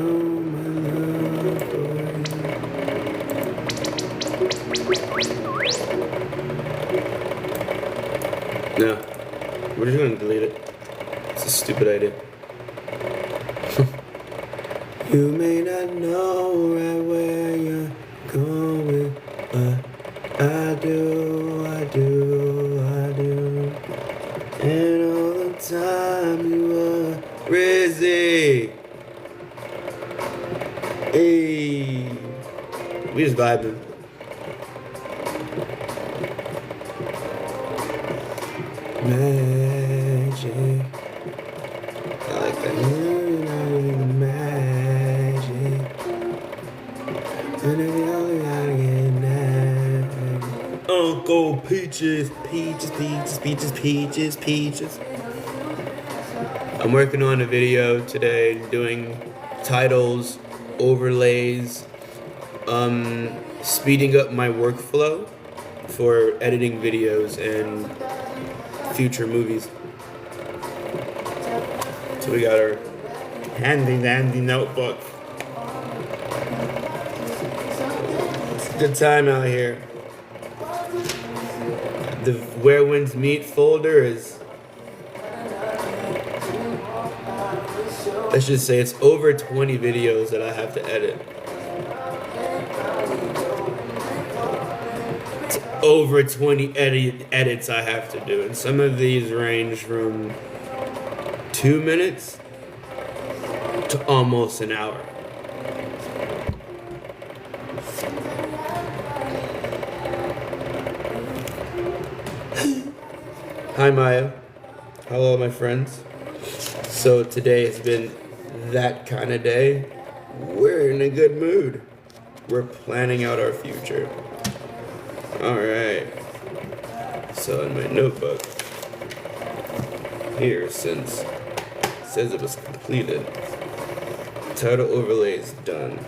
my love for you. No, we're just gonna delete it. It's a stupid idea. You may not know right where you're going, but I do, I do, I do. And all the time you were crazy. Hey, we just vibing. Magic. I like that. Magic. And if you only gotta get mad. Uncle Peaches, peaches, peaches, peaches, peaches, peaches. I'm working on a video today, doing titles, overlays, speeding up my workflow for editing videos and future movies. So we got our handy dandy notebook. It's a good time out here. The Where Winds Meet folder is, let's just say it's over 20 videos that I have to edit. It's over 20 edits I have to do. And some of these range from 2 minutes to almost an hour. Hi Maya. Hello my friends. So today has been that kind of day. We're in a good mood. We're planning out our future. Alright. So in my notebook here, since it says it was completed, title overlay is done.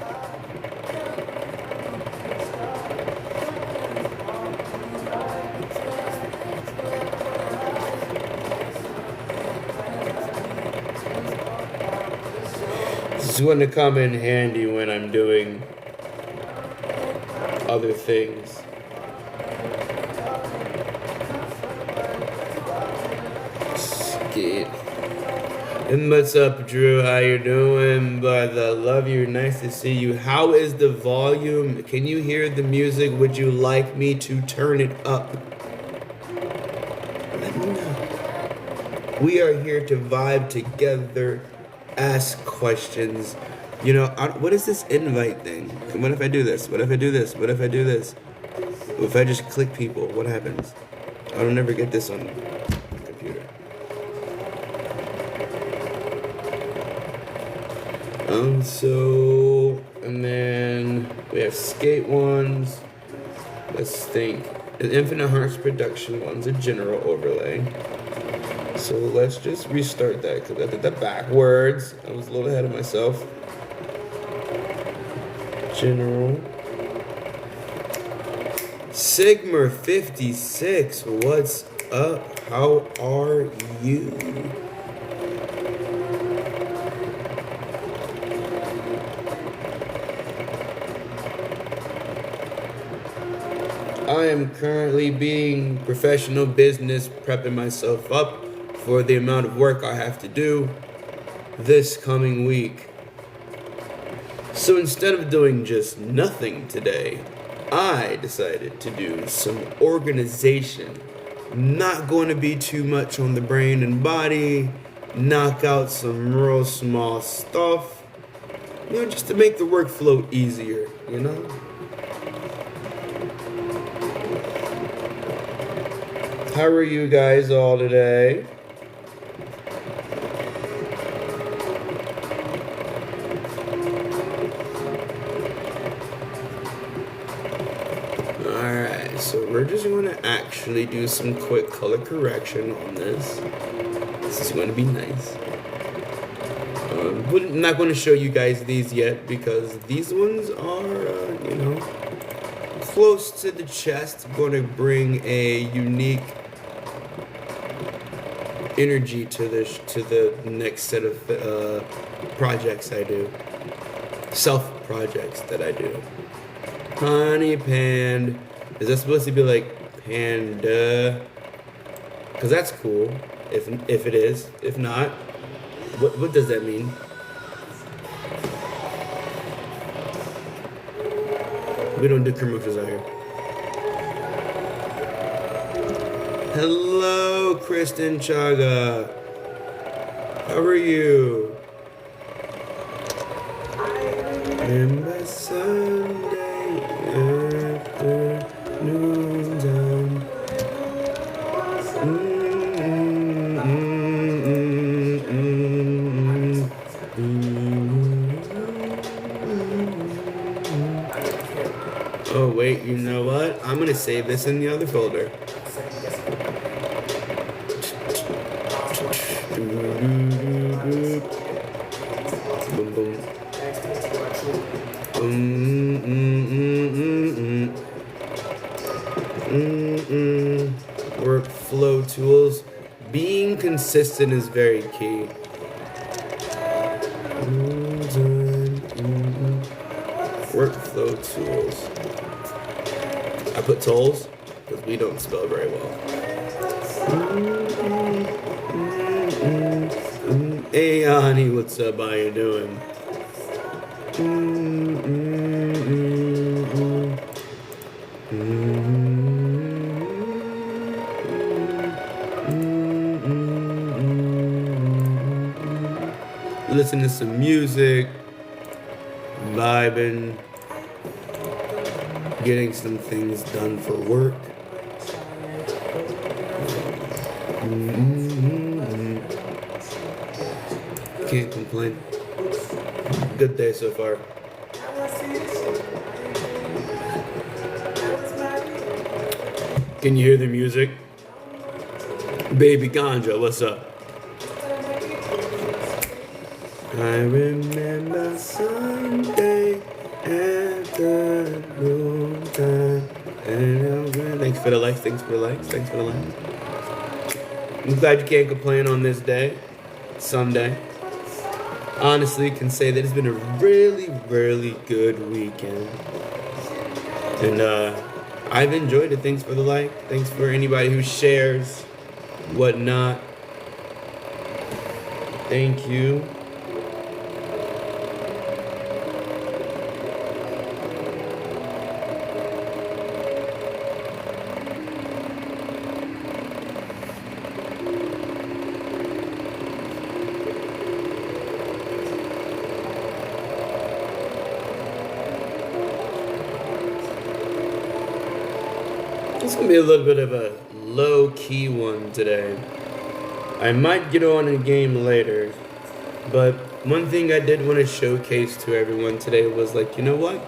This is going to come in handy when I'm doing other things. Skate. And what's up, Drew? How you doing? But I love you. Nice to see you. How is the volume? Can you hear the music? Would you like me to turn it up? Let me know. We are here to vibe together. Ask questions. You know, what is this invite thing? What if I do this? What if I do this? What if I do this? If I just click people, what happens? I don't ever get this on the computer. And then we have skate ones. Let's think. An InfiniteHearts production one's a general overlay. So let's just restart that because I did that backwards. I was a little ahead of myself. General. Sigma 56, what's up? How are you? I am currently being professional business, prepping myself up for the amount of work I have to do this coming week. So instead of doing just nothing today, I decided to do some organization. Not going to be too much on the brain and body, knock out some real small stuff, you know, just to make the workflow easier, you know? How are you guys all today? Alright, so we're just going to actually do some quick color correction on this. This is going to be nice. I'm not going to show you guys these yet because these ones are, you know, close to the chest. Going to bring a unique energy to the next set of projects I do. self-projects that I do. Honey Pand. Is that supposed to be like panda? Because that's cool, if it is. If not, what does that mean? We don't do commercials out here. Hello, Kristen Chaga. How are you? Remember Sunday afternoon time. Oh wait, you know what? I'm gonna save this in the other folder. Workflow tools. Being consistent is very key. Workflow tools. I put tools because we don't spell very well. Hey, honey, what's up? How you doing? Listen to some music, vibing, getting some things done for work. Can't complain. Good day so far. Can you hear the music? Baby Ganja, what's up? I remember Sunday afternoon time. Thanks for the likes, thanks for the likes, thanks for the likes. I'm glad you can't complain on this day, Sunday. Honestly, can say that it's been a really, really good weekend. And I've enjoyed it. Thanks for the like. Thanks for anybody who shares, whatnot. Thank you. It's gonna be a little bit of a low-key one today. I might get on a game later, but one thing I did want to showcase to everyone today was like, you know what?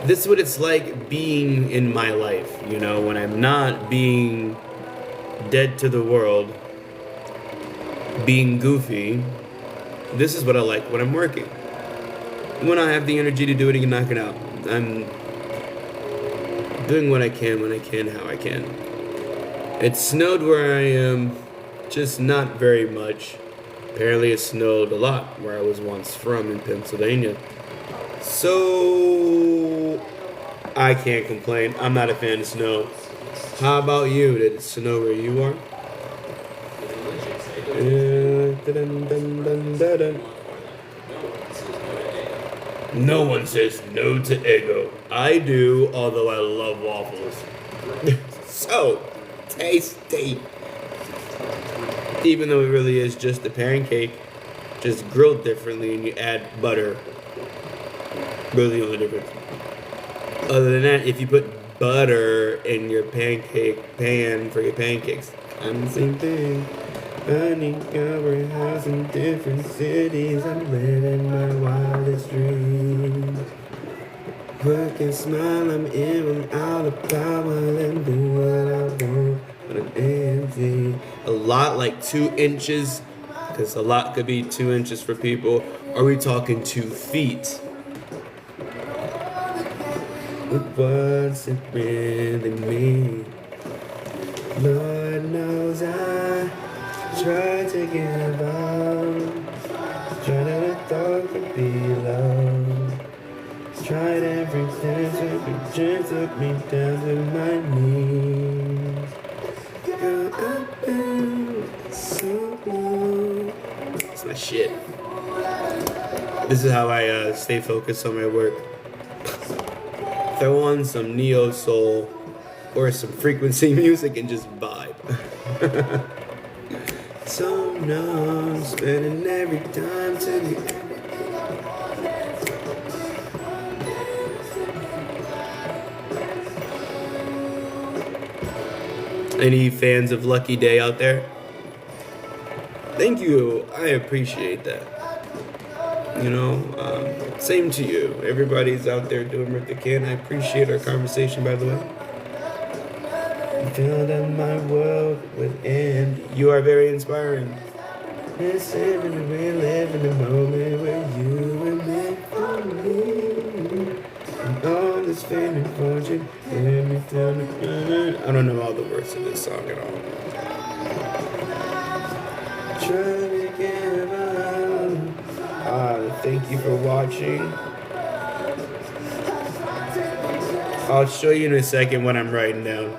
This is what it's like being in my life, you know, when I'm not being dead to the world, being goofy. This is what I like when I'm working. When I have the energy to do it and knock it out. I'm doing what I can, when I can, how I can. It snowed where I am, just not very much. Apparently it snowed a lot where I was once from in Pennsylvania. So I can't complain. I'm not a fan of snow. How about you? Did it snow where you are? No one says no to Eggo. I do, although I love waffles. So tasty. Even though it really is just a pancake, just grilled differently and you add butter. Really the only difference. Other than that, if you put butter in your pancake pan for your pancakes, I'm the same thing. Honey, our house in different cities. I'm living my wildest dreams. Work and smile, I'm in without a power and do what I want. But I'm empty. A lot like 2 inches, because a lot could be 2 inches for people. Are we talking 2 feet? What's it really mean? Lord knows I try to give up, try to thought could be love. Tried everything, took me down to my knees. Girl, I've been so long. That's my shit. This is how I stay focused on my work. Throw on some neo soul or some frequency music and just vibe. So numb, spending every time to the Any fans of Lucky Day out there? Thank you. I appreciate that. You know, same to you. Everybody's out there doing what they can. I appreciate our conversation, by the way. I feel that my world would end. You are very inspiring. Let's live in the moment where you were meant for me. And all this fame and fortune, let me feel the I don't know all the words of this song at all. Try to give up. Thank you for watching. I'll show you in a second what I'm writing down.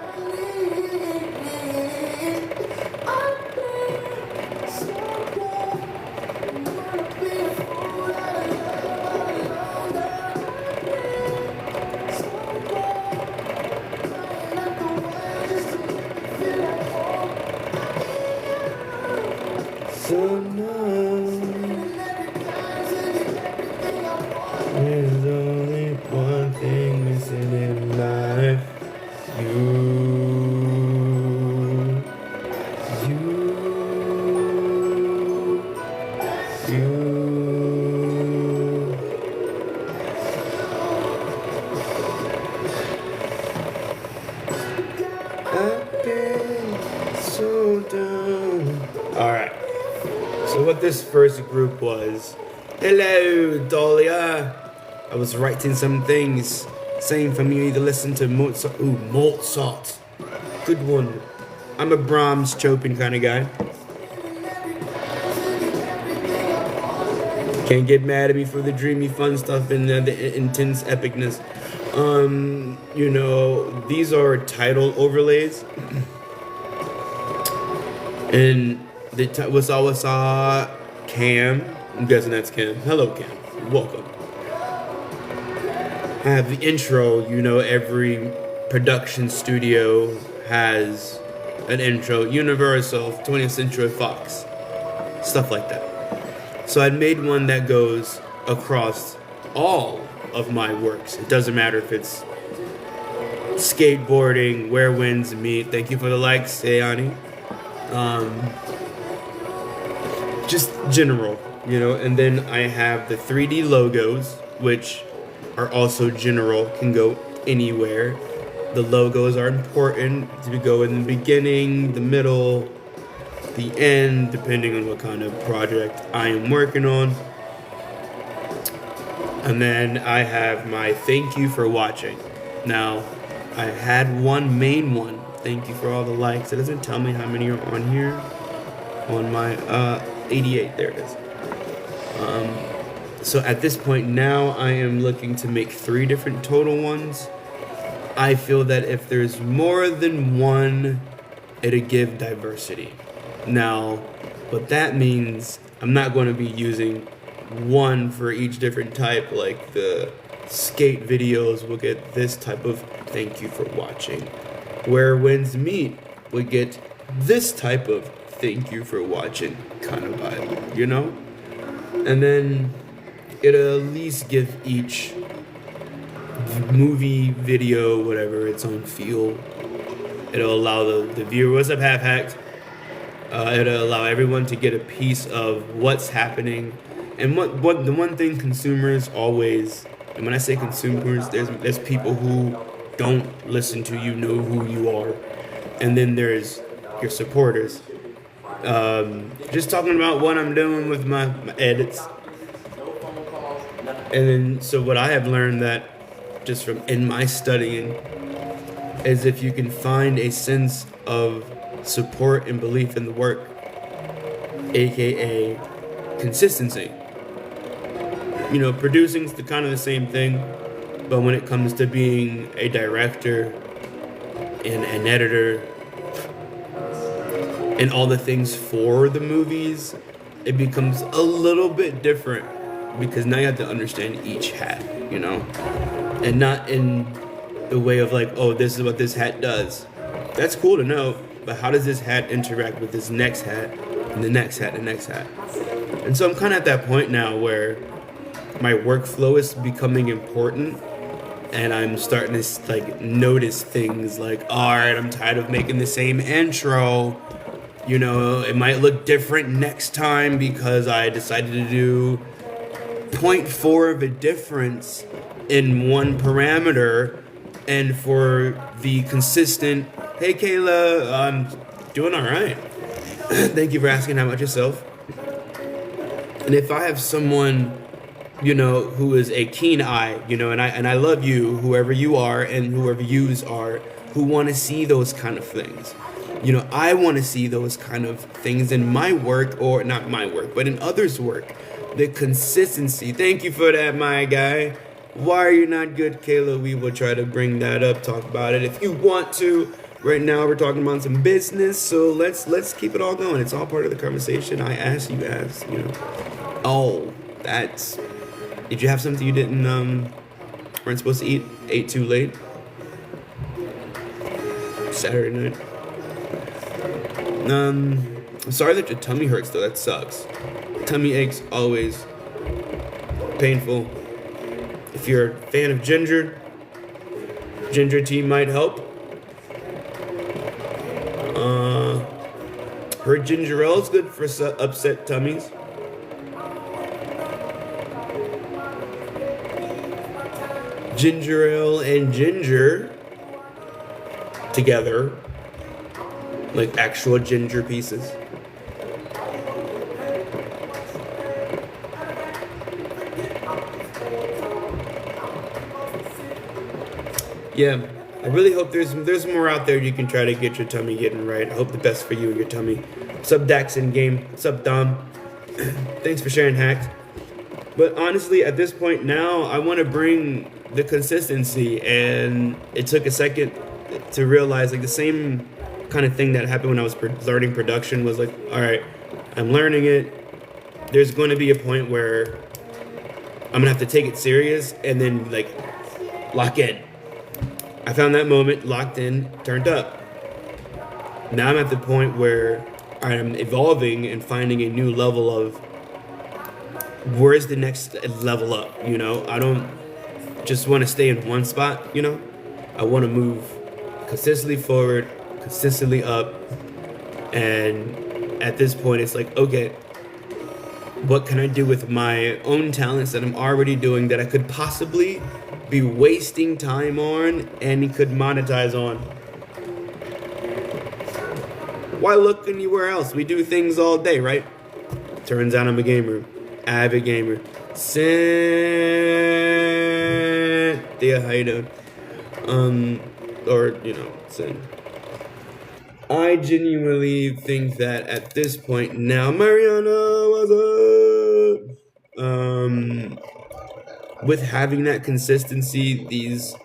So now, there's only one thing missing in life. You. I've been so down. All right. So what this first group was, hello Dahlia, I was writing some things, saying for me to listen to Mozart. Ooh, Mozart, good one. I'm a Brahms Chopin kind of guy. Can't get mad at me for the dreamy fun stuff and the intense epicness. You know, these are title overlays. And the wasa Cam, I'm guessing that's Cam. Hello Cam, welcome. I have the intro. You know, every production studio has an intro. Universal, 20th Century Fox, stuff like that. So I made one that goes across all of my works. It doesn't matter if it's skateboarding, where winds meet. Thank you for the likes, Ayani. Just general, you know, and then I have the 3D logos, which are also general, can go anywhere. The logos are important to go in the beginning, the middle, the end, depending on what kind of project I am working on. And then I have my thank you for watching. Now, I had one main one. Thank you for all the likes. It doesn't tell me how many are on here. On my 88, there it is. So at this point now, I am looking to make 3 different total ones. I feel that if there's more than one, it'll give diversity. Now, what that means, I'm not going to be using one for each different type. Like the skate videos will get this type of thank you for watching. Where winds meet will get this type of thank you for watching kind of vibe, you know? And then it'll at least give each movie, video, whatever, its own feel. It'll allow the viewer, what's up, Half Hacked? It'll allow everyone to get a piece of what's happening. And what the one thing consumers always, and when I say consumers, there's people who don't listen to you, know who you are. And then there's your supporters. Just talking about what I'm doing with my edits. And then, so what I have learned that just from in my studying is if you can find a sense of support and belief in the work, aka consistency, producing's the kind of the same thing, but when it comes to being a director and an editor and all the things for the movies, it becomes a little bit different because now you have to understand each hat, and not in the way of like, oh, this is what this hat does. That's cool to know, but how does this hat interact with this next hat and the next hat and the next hat? And so I'm kind of at that point now where my workflow is becoming important, and I'm starting to like notice things like, all right, I'm tired of making the same intro. It might look different next time because I decided to do 0.4 of a difference in one parameter, and for the consistent, hey Kayla, I'm doing all right. Thank you for asking how about yourself. And if I have someone, who is a keen eye, and I love you, whoever you are and whoever yous are, who want to see those kind of things. I want to see those kind of things in my work, or not my work, but in others' work. The consistency. Thank you for that, my guy. Why are you not good, Kayla? We will try to bring that up, talk about it if you want to. Right now, we're talking about some business, so let's keep it all going. It's all part of the conversation. I asked, you asked, Oh, that's... Did you have something you weren't supposed to eat? Ate too late? Saturday night? I'm sorry that your tummy hurts, though. That sucks. Tummy aches, always painful. If you're a fan of ginger tea might help. Heard ginger ale is good for upset tummies. Ginger ale and ginger together, like actual ginger pieces. Yeah, I really hope there's more out there you can try to get your tummy getting right. I hope the best for you and your tummy. What's up, Dax in game? What's up, Dom? Thanks for sharing hacks. But honestly, at this point now, I want to bring the consistency, and it took a second to realize, like, the same kind of thing that happened when I was learning production was like, all right, I'm learning it. There's going to be a point where I'm going to have to take it serious and then, like, lock in. I found that moment, locked in, turned up. Now I'm at the point where I'm evolving and finding a new level of where's the next level up, I don't just want to stay in one spot, I want to move consistently forward, consistently up. And at this point, it's like, okay, what can I do with my own talents that I'm already doing that I could possibly be wasting time on and could monetize on? Why look anywhere else? We do things all day, right? Turns out I'm a gamer. Avid gamer. Cynthia, how you doing? Sin. I genuinely think that at this point now, Mariana, what's up? With having that consistency, these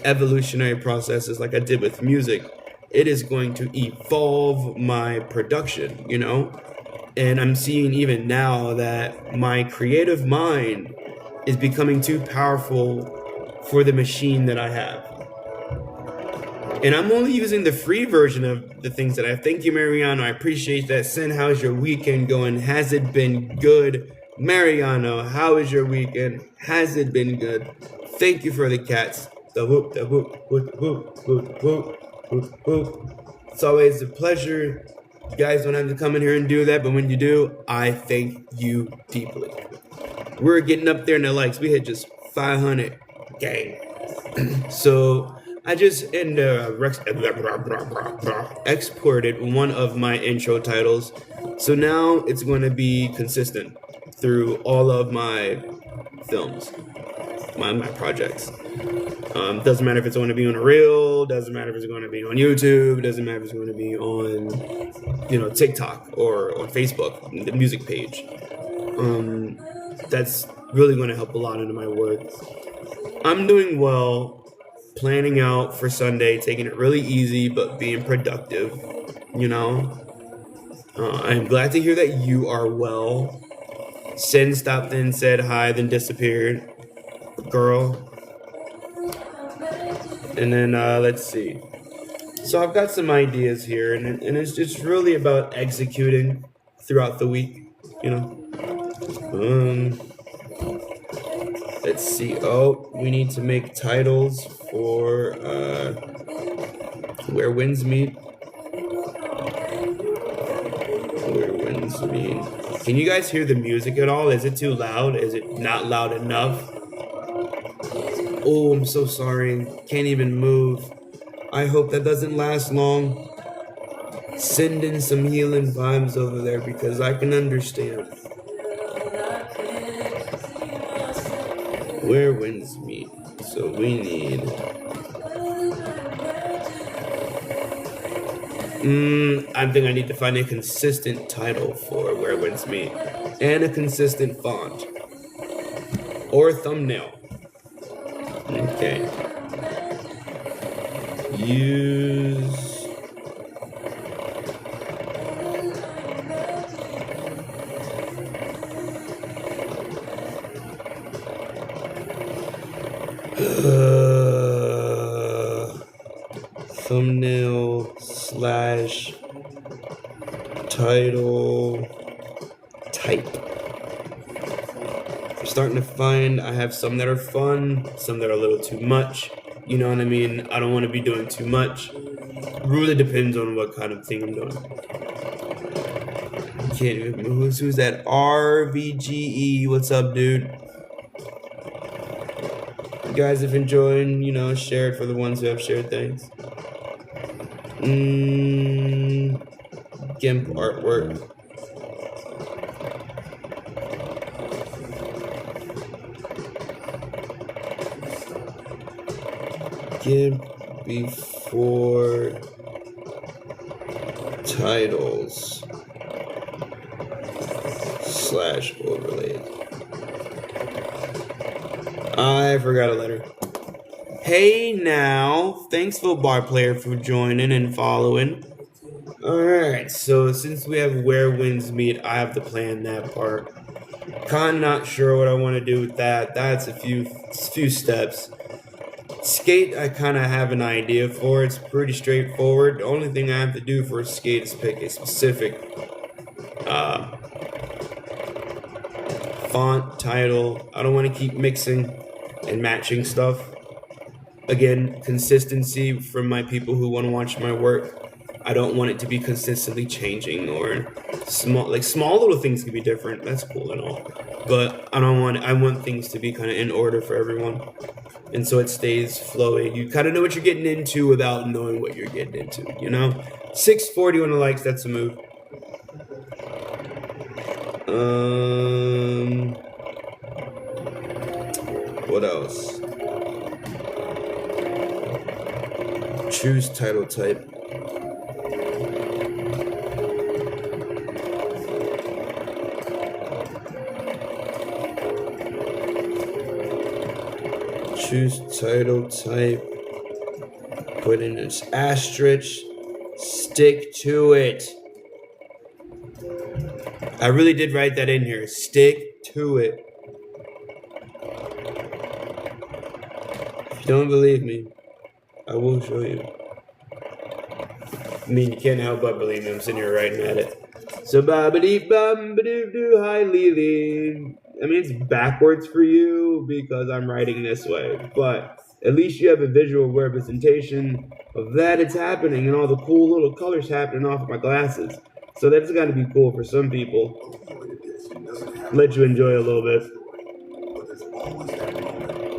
evolutionary processes like I did with music, it is going to evolve my production, And I'm seeing even now that my creative mind is becoming too powerful for the machine that I have. And I'm only using the free version of the things that I have. Thank you, Mariano. I appreciate that. Sin, how's your weekend going? Has it been good? Mariano, how is your weekend? Has it been good? Thank you for the cats. The whoop, the whoop, whoop, whoop, whoop, whoop, whoop, whoop. It's always a pleasure. You guys don't have to come in here and do that, but when you do, I thank you deeply. We're getting up there in the likes. We hit just 500. Gang. So I just exported one of my intro titles. So now it's going to be consistent through all of my films, my projects. Doesn't matter if it's going to be on a reel, doesn't matter if it's going to be on YouTube, doesn't matter if it's going to be on, TikTok or on Facebook, the music page. That's really going to help a lot into my work. I'm doing well, planning out for Sunday, taking it really easy, but being productive, you know. I'm glad to hear that you are well. Sin stopped in, said hi, then disappeared. Girl. And then, let's see. So I've got some ideas here, and it's just really about executing throughout the week, you know. Let's see. Oh, we need to make titles for Where Winds Meet. Where Winds Meet. Can you guys hear the music at all? Is it too loud? Is it not loud enough? Oh, I'm so sorry. Can't even move. I hope that doesn't last long. Send in some healing vibes over there because I can understand. Where winds meet. So we need... I think I need to find a consistent title for Where Winds Meet. And a consistent font. Or thumbnail. Okay. Use... thumbnail slash title type. I'm starting to find I have some that are fun, some that are a little too much. You know what I mean? I don't want to be doing too much. Really depends on what kind of thing I'm doing. Who's that? RVGE. What's up, dude? You guys have enjoyed, you know, share it for the ones who have shared things. GIMP artwork. GIMP before titles slash overlays. I forgot a letter. Hey now, thanks Football Player for joining and following. Alright, so since we have Where Winds Meet, I have to plan that part. Kinda not sure what I want to do with that. That's a few steps. Skate, I kinda have an idea for. It's pretty straightforward. The only thing I have to do for Skate is pick a specific font, title. I don't want to keep mixing and matching stuff. Again, consistency from my people who want to watch my work. I don't want it to be consistently changing or small little things can be different. That's cool and all. But I want things to be kind of in order for everyone. And so it stays flowy. You kind of know what you're getting into without knowing what you're getting into, you know? 640 on the likes, that's a move. What else? Choose title type. Choose title type. Put in this asterisk. Stick to it. I really did write that in here. Stick to it. If you don't believe me, I will show you. I mean, you can't help but believe me. I'm sitting here writing at it. So, babidi bum badoo doo hi Lily. I mean, it's backwards for you because I'm writing this way, but at least you have a visual representation of that it's happening and all the cool little colors happening off of my glasses. So that's got to be cool for some people. Let you enjoy a little bit.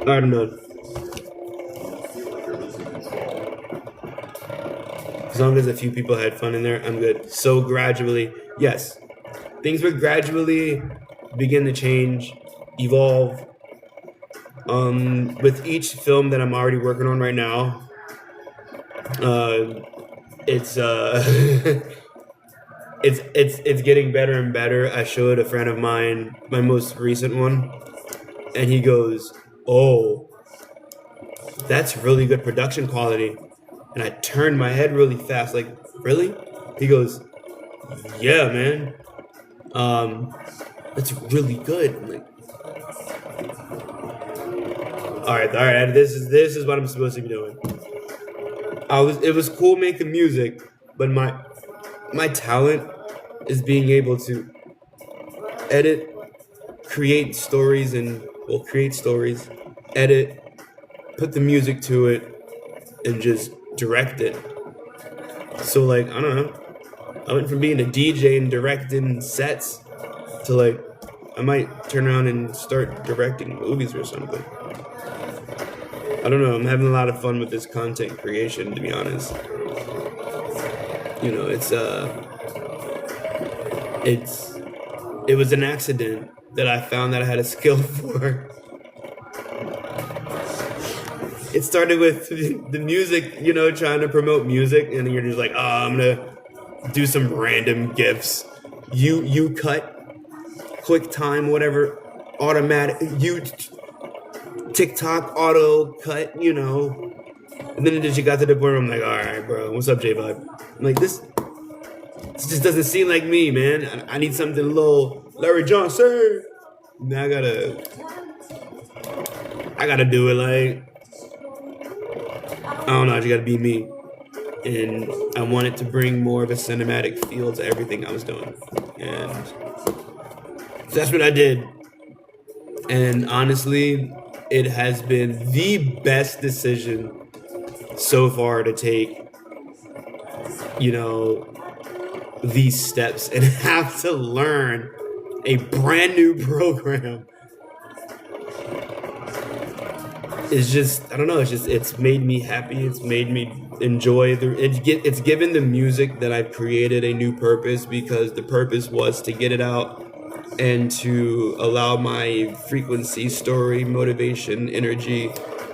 Alright, I'm done. As long as a few people had fun in there, I'm good. So gradually, yes, things will gradually begin to change, evolve. With each film that I'm already working on right now, it's it's getting better and better. I showed a friend of mine my most recent one, And he goes, "Oh, that's really good production quality." And I turned my head really fast, like, "Really?" He goes, "Yeah, man. That's really good." I'm like, all right. This is what I'm supposed to be doing. It was cool making music, but my talent is being able to edit, create stories, edit, put the music to it, and just direct it. So like, I don't know. I went from being a DJ and directing sets to like, I might turn around and start directing movies or something. I don't know. I'm having a lot of fun with this content creation, to be honest. You know, it was an accident that I found that I had a skill for. It started with the music, you know, trying to promote music, and you're just like, oh, I'm gonna do some random GIFs. You cut, QuickTime, whatever, automatic, you TikTok auto cut, you know. And then it just got to the point where I'm like, all right, bro, what's up, J-Vibe? I'm like, this just doesn't seem like me, man. I need something a little Larry Johnson. Now I gotta do it like, I don't know, I just gotta be me. And I wanted to bring more of a cinematic feel to everything I was doing. And that's what I did. And honestly, it has been the best decision so far to take, you know, these steps and have to learn a brand new program. It's just, I don't know, it's made me happy. It's made me enjoy it's given the music that I've created a new purpose, because the purpose was to get it out and to allow my frequency, story, motivation, energy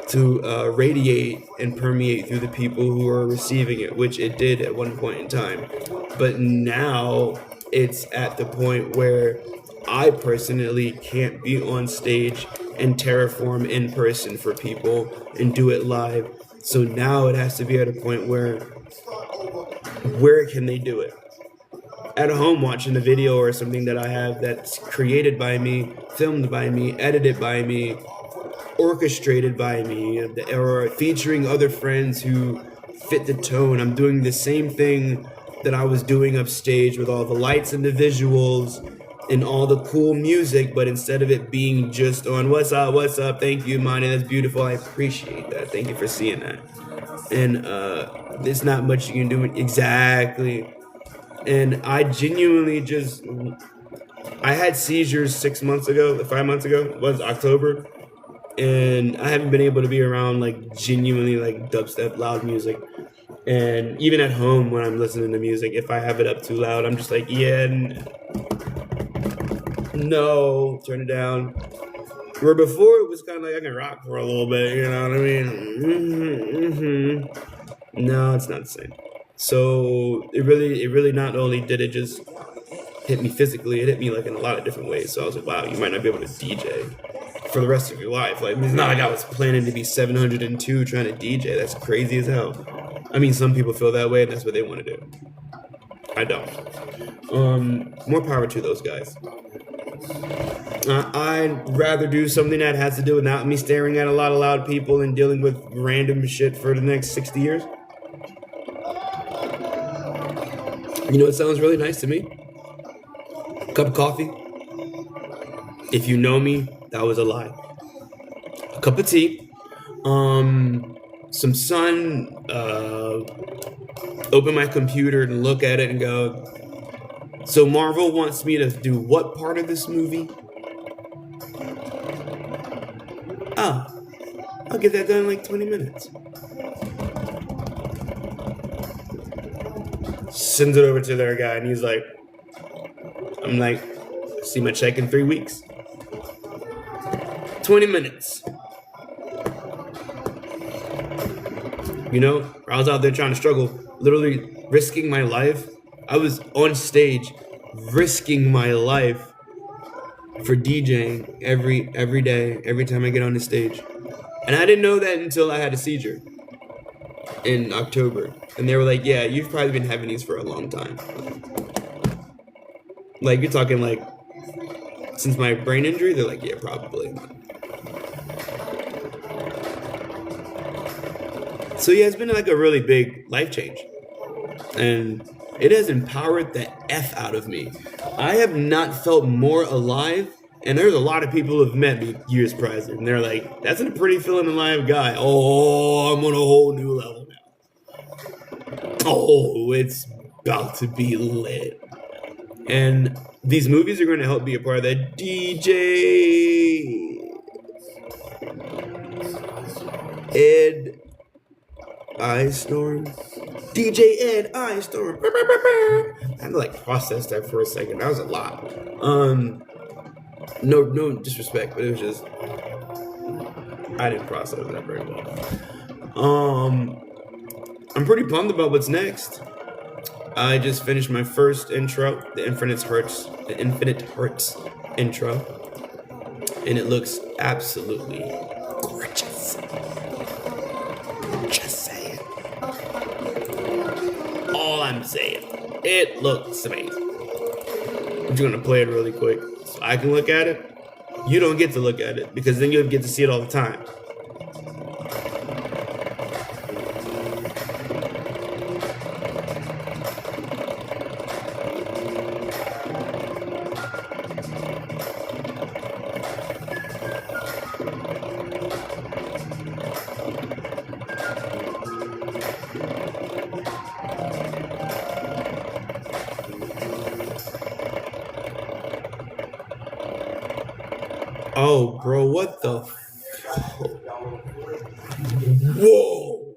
to radiate and permeate through the people who are receiving it, which it did at one point in time. But now it's at the point where I personally can't be on stage and terraform in person for people and do it live. So now it has to be at a point where can they do it? At home watching a video or something that I have that's created by me, filmed by me, edited by me, orchestrated by me, or featuring other friends who fit the tone. I'm doing the same thing that I was doing upstage with all the lights and the visuals and all the cool music, but instead of it being just on what's up, thank you, Monty, that's beautiful, I appreciate that, thank you for seeing that. And there's not much you can do exactly. And I genuinely I had seizures 5 months ago, it was October, and I haven't been able to be around like genuinely like dubstep loud music. And even at home when I'm listening to music, if I have it up too loud, I'm just like, yeah, no, turn it down. Where before it was kind of like I can rock for a little bit, you know what I mean? No, it's not the same. So it really not only did it just hit me physically, it hit me like in a lot of different ways. So I was like, wow, you might not be able to DJ for the rest of your life. Like, it's not like I was planning to be 702 trying to DJ. That's crazy as hell. I mean, some people feel that way and that's what they want to do. I don't. More power to those guys. I'd rather do something that has to do without me staring at a lot of loud people and dealing with random shit for the next 60 years. You know what sounds really nice to me? A cup of coffee. If you know me, that was a lie. A cup of tea. Some sun. Open my computer and look at it and go, so Marvel wants me to do what part of this movie? Oh, I'll get that done in like 20 minutes. Sends it over to their guy and he's like, I'm like, see my check in 3 weeks. 20 minutes. You know, I was out there trying to struggle, literally risking my life. I was on stage risking my life for DJing every day, every time I get on the stage. And I didn't know that until I had a seizure in October. And they were like, yeah, you've probably been having these for a long time. Like, you're talking like, since my brain injury? They're like, yeah, probably. So yeah, it's been like a really big life change. And it has empowered the F out of me. I have not felt more alive. And there's a lot of people who have met me years prior, and they're like, that's a pretty feeling alive guy. Oh, I'm on a whole new level now. Oh, it's about to be lit. And these movies are going to help be a part of that. DJ Ed Storm. DJ Ed Storm. I had to like process that for a second. That was a lot. No disrespect, but it was just I didn't process that very well. I'm pretty pumped about what's next. I just finished my first intro, the InfiniteHearts intro, and it looks absolutely gorgeous. Just saying. All I'm saying. It looks amazing. I'm just gonna play it really quick so I can look at it. You don't get to look at it because then you'll get to see it all the time. Oh, bro, what the Whoa!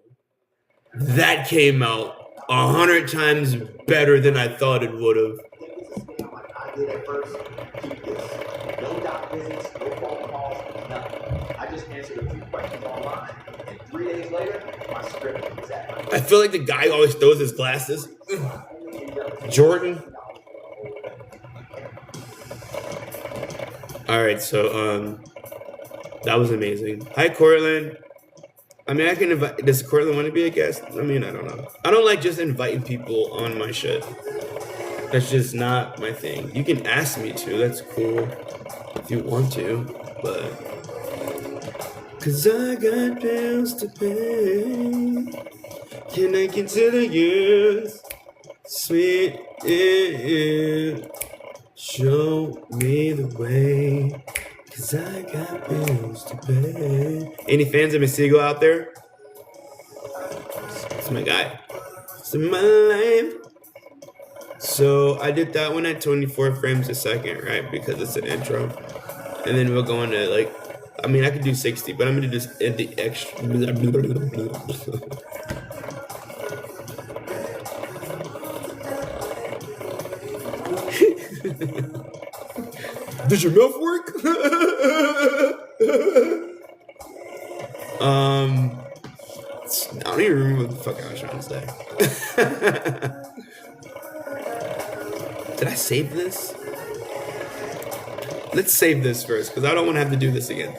That came out 100 times better than I thought it would have. I did at first, keep this. No doc visits, no phone calls, nothing. I just answered a few questions online, and 3 days later, my script was at my I feel like the guy always throws his glasses. Jordan. Alright, so that was amazing. Hi, Cortland. I mean, I can invite. Does Cortland want to be a guest? I mean, I don't know. I don't like just inviting people on my shit. That's just not my thing. You can ask me to. That's cool if you want to, but 'cause I got bills to pay. Can I consider you sweet? Show me the way. 'Cause I got bills to pay. Any fans of Masigo out there? It's my guy. It's my life. So I did that one at 24 frames a second, right? Because it's an intro. And then we'll go into like, I mean, I could do 60, but I'm gonna just add the extra. Does your mouth work? I don't even remember what the fuck I was trying to say. Did I save this? Let's save this first, because I don't want to have to do this again.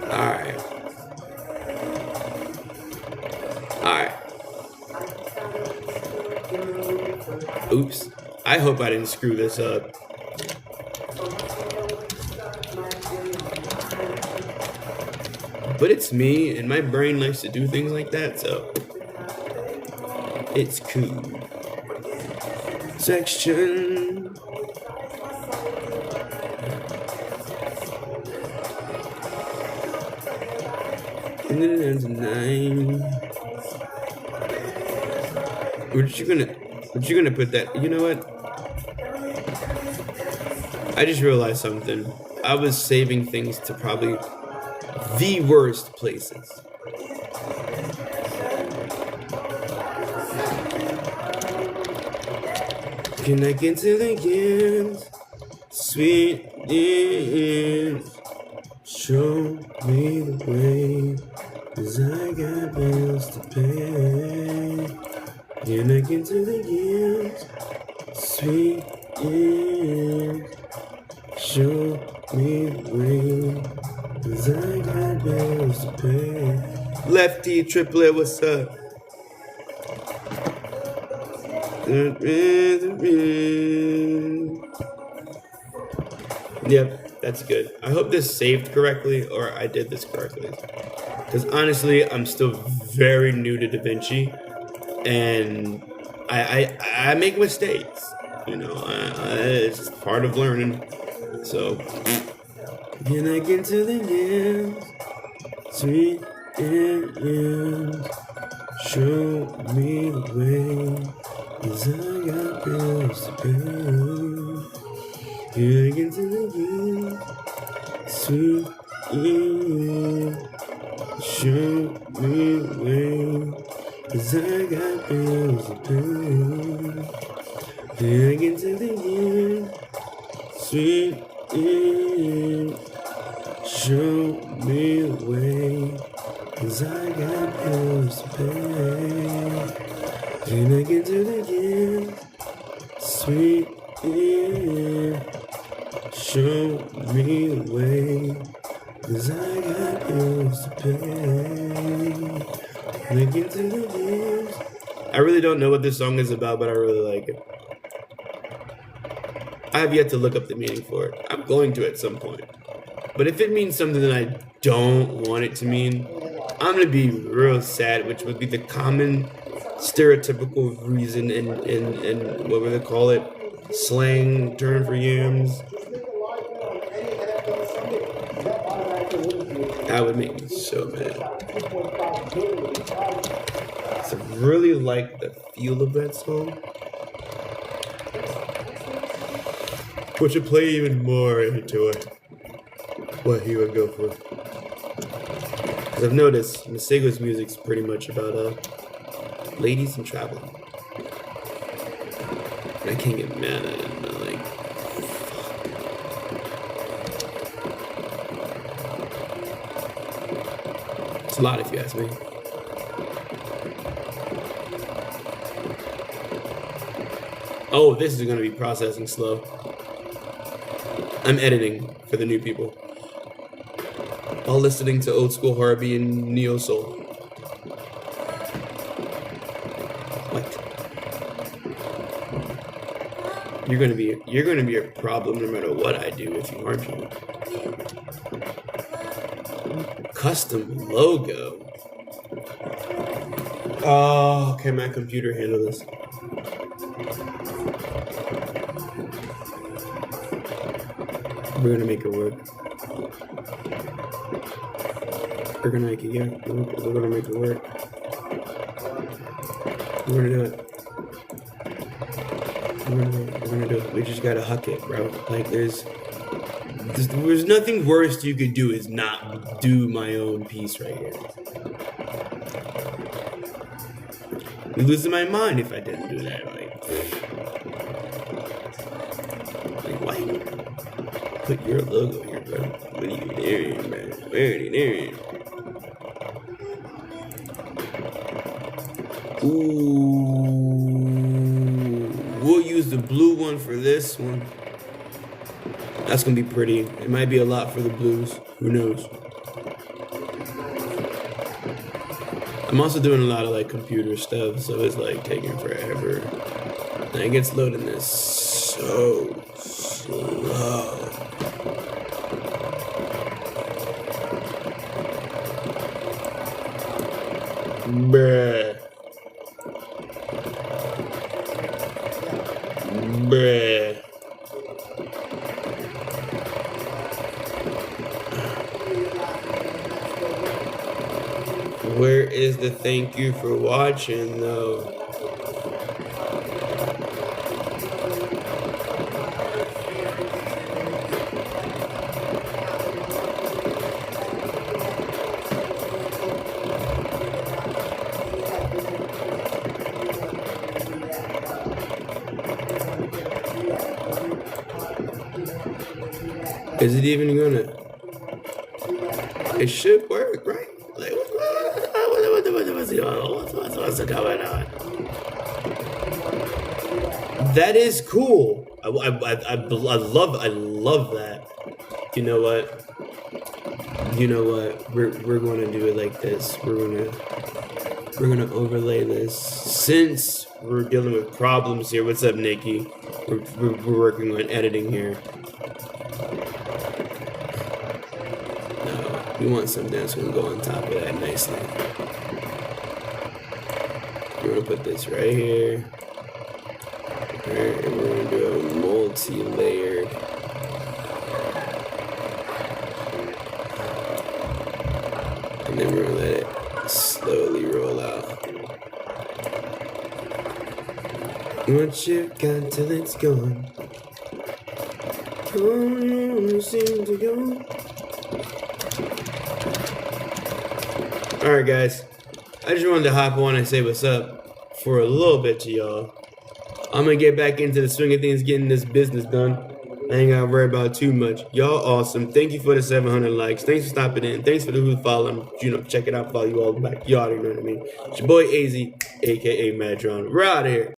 Alright. Alright. Oops. I hope I didn't screw this up. But it's me, and my brain likes to do things like that, so it's cool. Section. And then there's 9. What you gonna put that? You know what? I just realized something. I was saving things to probably the worst places. Can I get to the end? Sweet is. Show me the way. 'Cause I got bills to pay. Can I get to the end? Sweet years, show me the way, 'cause I got bills to pay. Lefty triplet, what's up? Yep, that's good. I hope this saved correctly, or I did this correctly. Because honestly, I'm still very new to DaVinci, and I make mistakes. You know, it's just part of learning. So, can I get to the years, sweet years, show me the way, 'cause I got bills to pay. Can I get to the years, sweet years, show me the way, 'cause I got bills to pay. Can I get to the years, sweet years, show me the way, 'cause I got bills to pay. Can I get to the years, sweet years, show me the way, 'cause I got bills to pay. Can I get to the years? I really don't know what this song is about, but I really like it. I have yet to look up the meaning for it. I'm going to at some point. But if it means something that I don't want it to mean, I'm going to be real sad, which would be the common stereotypical reason in what would they call it? Slang term for yams. That would make me so mad. So I really like the feel of that song, which would play even more into it. What he would go for. Because I've noticed Masego's music's pretty much about ladies and traveling. And I can't get mad at it, but like, it's a lot if you ask me. Oh, this is gonna be processing slow. I'm editing for the new people, while listening to old school R&B and neo soul. What? You're gonna be a problem no matter what I do with you, aren't you? Custom logo. Oh, can my computer handle this? We're gonna make it work. We're gonna make it, yeah. We're gonna make it work. We're gonna do it. We're gonna do it. We just gotta huck it, bro. Like, there's nothing worse you could do is not do my own piece right here. I'd be losing my mind if I didn't do that. Like why? Put your logo here, bro. What are you doing, man? What are you doing? Ooh. We'll use the blue one for this one. That's gonna be pretty. It might be a lot for the blues. Who knows? I'm also doing a lot of like computer stuff, so it's like taking forever. And it gets loading this so slow. Bruh. Bruh. Where is the thank you for watching though? Is it even gonna? It should work, right? Like, what's going on? That is cool. I love that. You know what? We're gonna do it like this. We're gonna overlay this. Since we're dealing with problems here. What's up, Nikki? We're working on editing here. No, we want something that's gonna go on top of that nicely. We're gonna put this right here. Alright, and we're gonna do a multi-layered. And then we're gonna let it slowly roll out. What you got till it's gone. Oh, you seem to go. Alright, guys. I just wanted to hop on and say what's up for a little bit to y'all. I'm gonna get back into the swing of things, getting this business done. I ain't gotta worry about too much. Y'all awesome. Thank you for the 700 likes. Thanks for stopping in. Thanks for the who following. Check it out, follow you all back. You already know what I mean. It's your boy AZ, aka Madron. We're out of here.